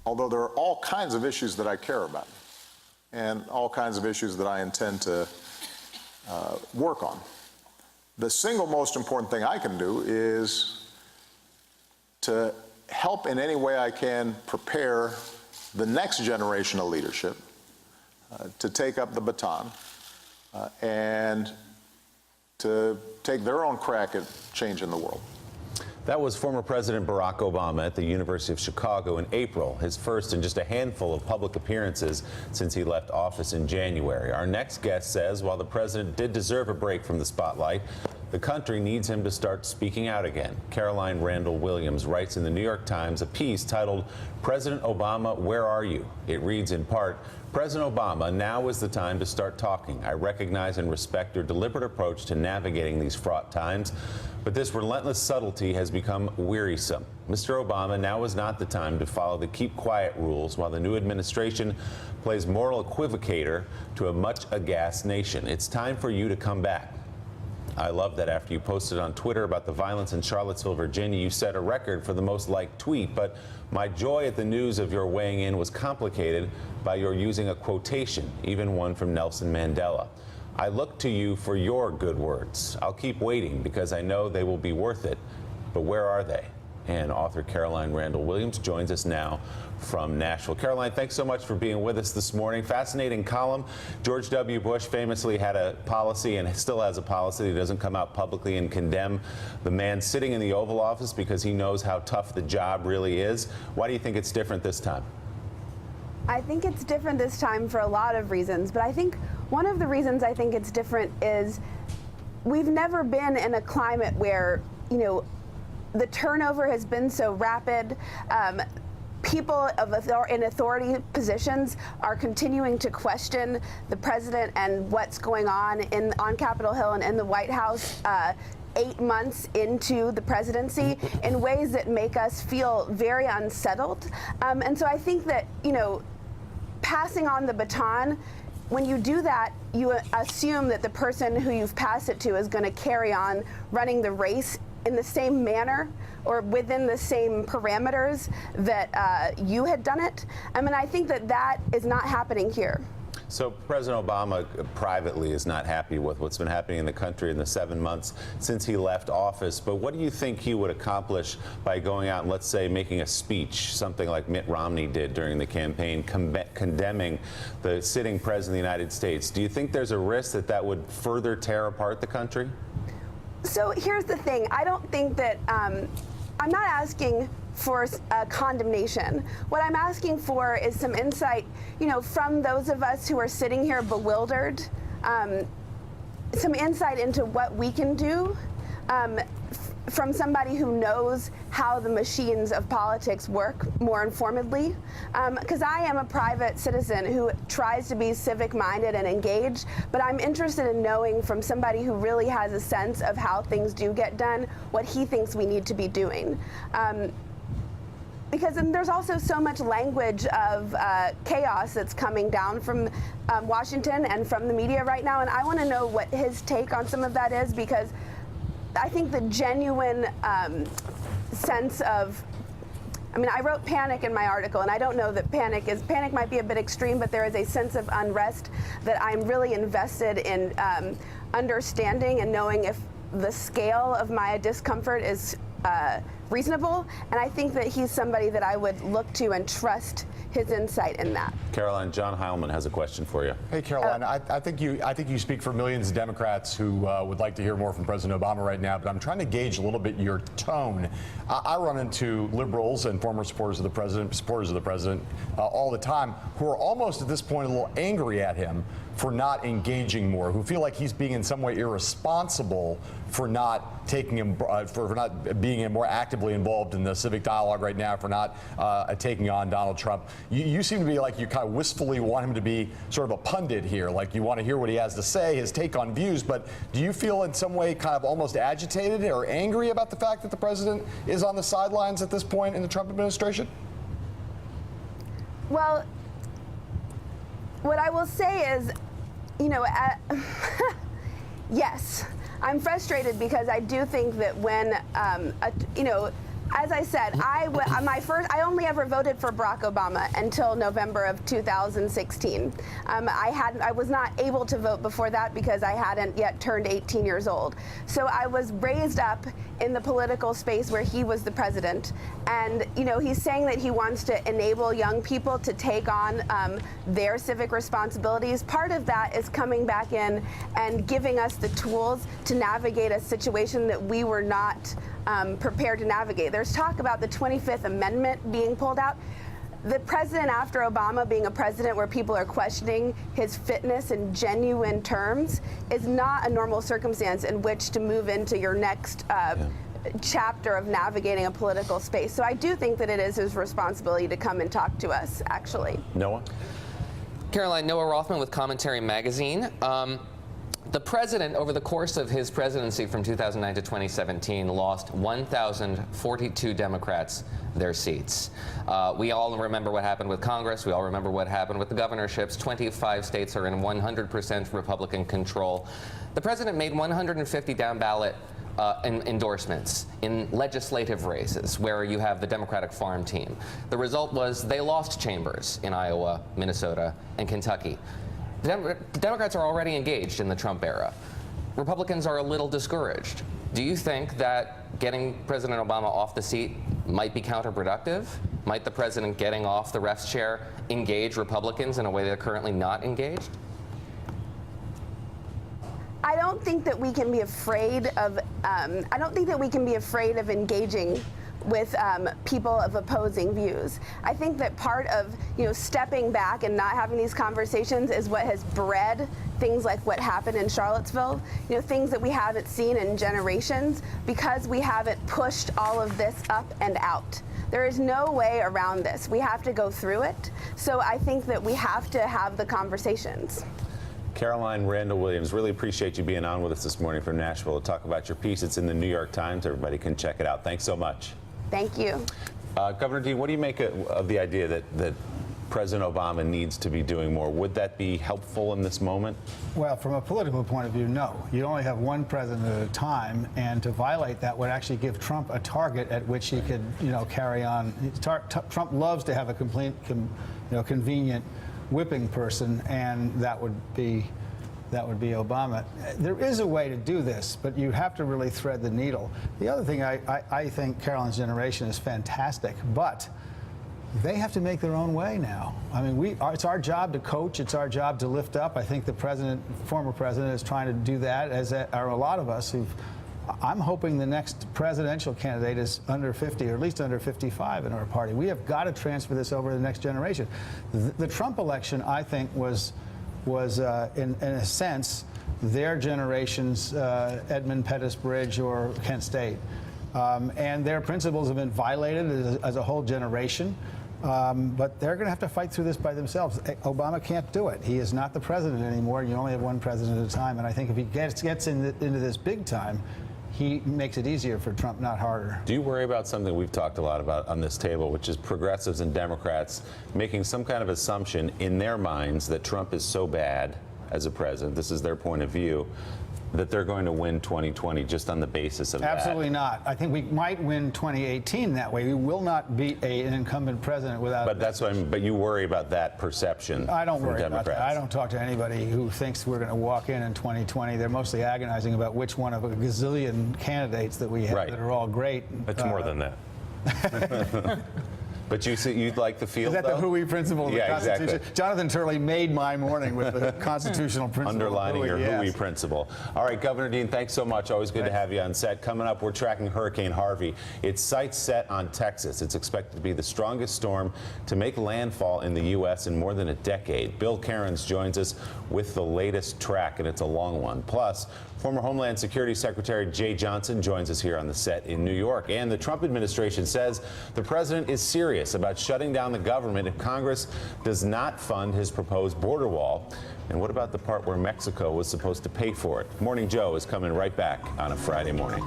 although there are all kinds of issues that I care about and all kinds of issues that I intend to work on, the single most important thing I can do is to help in any way I can prepare the next generation of leadership to take up the baton and to take their own crack at changing the world. That was former President Barack Obama at the University of Chicago in April, his first in just a handful of public appearances since he left office in January. Our next guest says while the president did deserve a break from the spotlight, the country needs him to start speaking out again. Caroline Randall Williams writes in the New York Times a piece titled, "President Obama, Where Are You?" It reads in part, "President Obama, now is the time to start talking. I recognize and respect your deliberate approach to navigating these fraught times, but this relentless subtlety has become wearisome. Mr. Obama, now is not the time to follow the keep quiet rules while the new administration plays moral equivocator to a much aghast nation. It's time for you to come back." I love that after you posted on Twitter about the violence in Charlottesville, Virginia, you set a record for the most liked tweet. But my joy at the news of your weighing in was complicated by your using a quotation, even one from Nelson Mandela. "I look to you for your good words. I'll keep waiting because I know they will be worth it. But where are they?" And author Caroline Randall Williams joins us now from Nashville. Caroline, thanks so much for being with us this morning. Fascinating column. George W. Bush famously had a policy and still has a policy that he doesn't come out publicly and condemn the man sitting in the Oval Office because he knows how tough the job really is. Why do you think it's different this time? I think it's different this time for a lot of reasons, but I think one of the reasons I think it's different is we've never been in a climate where, the turnover has been so rapid. People in authority positions are continuing to question the president and what's going on on Capitol Hill and in the White House 8 months into the presidency in ways that make us feel very unsettled. And so I think that, passing on the baton, when you do that, you assume that the person who you've passed it to is going to carry on running the race in the same manner or within the same parameters that you had done it. I think that is not happening here. So President Obama privately is not happy with what's been happening in the country in the 7 months since he left office. But what do you think he would accomplish by going out and, let's say, making a speech, something like Mitt Romney did during the campaign, condemning the sitting president of the United States? Do you think there's a risk that would further tear apart the country? So here's the thing. I don't think that I'm not asking for condemnation. What I'm asking for is some insight, from those of us who are sitting here bewildered, some insight into what we can do, from somebody who knows how the machines of politics work more informedly. Because I am a private citizen who tries to be civic-minded and engaged, but I'm interested in knowing from somebody who really has a sense of how things do get done, what he thinks we need to be doing. Because there's also so much language of chaos that's coming down from Washington and from the media right now, and I want to know what his take on some of that is, because I think the genuine sense of, I wrote panic in my article, and I don't know that panic might be a bit extreme, but there is a sense of unrest that I'm really invested in understanding and knowing if the scale of my discomfort is reasonable, and I think that he's somebody that I would look to and trust his insight in that. Caroline, John Heilman has a question for you. Hey, Caroline, I think you speak for millions of Democrats who would like to hear more from President Obama right now, but I'm trying to gauge a little bit your tone. I run into liberals and former supporters of the president all the time who are almost at this point a little angry at him for not engaging more, who feel like he's being in some way irresponsible for not for not being more actively involved in the civic dialogue right now, for not taking on Donald Trump. You seem to be like you kind of wistfully want him to be sort of a pundit here, like you want to hear what he has to say, his take on views, but do you feel in some way kind of almost agitated or angry about the fact that the president is on the sidelines at this point in the Trump administration? Well, what I will say is, yes, I'm frustrated because I do think that when, As I said, I only ever voted for Barack Obama until November of 2016. I was not able to vote before that because I hadn't yet turned 18 years old. So I was raised up in the political space where he was the president. And, you know, he's saying that he wants to enable young people to take on their civic responsibilities. Part of that is coming back in and giving us the tools to navigate a situation that we were not prepared to navigate. There's talk about the 25th Amendment being pulled out. The president, after Obama being a president where people are questioning his fitness in genuine terms, is not a normal circumstance in which to move into your next chapter of navigating a political space. So I do think that it is his responsibility to come and talk to us, actually. Noah? Caroline, Noah Rothman with Commentary Magazine. The president, over the course of his presidency from 2009 to 2017, lost 1,042 Democrats their seats. We all remember what happened with Congress. We all remember what happened with the governorships. 25 states are in 100% Republican control. The president made 150 down-ballot endorsements in legislative races where you have the Democratic farm team. The result was they lost chambers in Iowa, Minnesota, and Kentucky. The Democrats are already engaged in the Trump era. Republicans are a little discouraged. Do you think that getting President Obama off the seat might be counterproductive? Might the president getting off the ref's chair engage Republicans in a way they're currently not engaged? I don't think that we can be afraid of. I don't think that we can be afraid of engaging with people of opposing views. I think that part of stepping back and not having these conversations is what has bred things like what happened in Charlottesville. Things that we haven't seen in generations because we haven't pushed all of this up and out. There is no way around this. We have to go through it. So I think that we have to have the conversations. Caroline Randall Williams, really appreciate you being on with us this morning from Nashville to talk about your piece. It's in the New York Times. Everybody can check it out. Thanks so much. Thank you. Governor Dean, what do you make of the idea that President Obama needs to be doing more? Would that be helpful in this moment? Well, from a political point of view, no. You only have one president at a time, and to violate that would actually give Trump a target at which he could, carry on. Trump loves to have a complete, convenient whipping person, and that would be Obama. There is a way to do this, but you have to really thread the needle. The other thing, I think Caroline's generation is fantastic, but they have to make their own way now. I mean, it's our job to coach. It's our job to lift up. I think the former president, is trying to do that, as are a lot of us I'm hoping the next presidential candidate is under 50, or at least under 55 in our party. We have got to transfer this over to the next generation. The Trump election, I think, was in a sense their generation's Edmund Pettus Bridge or Kent State, and their principles have been violated as a whole generation. But they're going to have to fight through this by themselves. Obama can't do it. He is not the president anymore. You only have one president at a time. And I think if he gets into this big time, he makes it easier for Trump, not harder. Do you worry about something we've talked a lot about on this table, which is progressives and Democrats making some kind of assumption in their minds that Trump is so bad as a president, this is their point of view, that they're going to win 2020 just on the basis of Absolutely that? not. I think we might win 2018 that way. We will not beat an incumbent president without. But that's what but you worry about that perception. I don't worry Democrats. about that. I don't talk to anybody who thinks we're going to walk in 2020. They're mostly agonizing about which one of a gazillion candidates that we have that are all great. It's more than that. But you'd like the field, Is that though? the Hui principle of the Constitution? Exactly. Jonathan Turley made my morning with the constitutional principle. Underlining your Hui yes. principle. All right, Governor Dean, thanks so much. Always good to have you on set. Coming up, we're tracking Hurricane Harvey. Its sights set on Texas. It's expected to be the strongest storm to make landfall in the U.S. in more than a decade. Bill Cairns joins us with the latest track, and it's a long one. Plus, former Homeland Security Secretary Jay Johnson joins us here on the set in New York. And the Trump administration says the president is serious about shutting down the government if Congress does not fund his proposed border wall. And what about the part where Mexico was supposed to pay for it? Morning Joe is coming right back on a Friday morning.